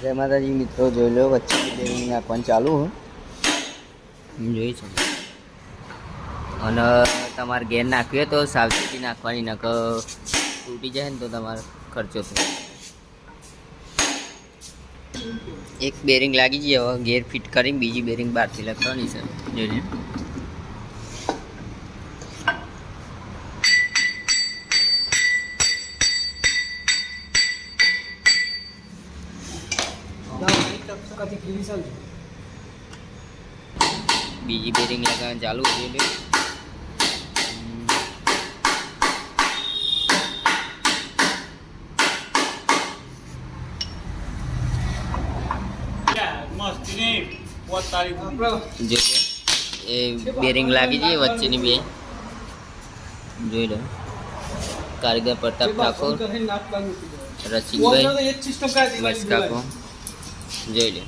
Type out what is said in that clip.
જય માતાજી મિત્રો, જોઈ લો વચ્ચે બેરિંગ નાખવાનું ચાલુ જોઈ છે. અને તમારે ગેર નાખ્યું તો સાવચેતી નાખવાની, નક તૂટી જાય ને તો તમારો ખર્ચો થાય. એક બેરિંગ લાગી જાય, હવે ગેર ફિટ કરીને બીજી બેરિંગ બહારથી લખવાની છે. જોઈ બીજી બેરિંગ લગાવવાનું ચાલુ છે. એ બેરિંગ લાગી જાય વચ્ચેની બે. જોઈ લો કારીગર પ્રતાપ ઠાકોર, રસિકભાઈ મસ્કાકો. જોઈ લો.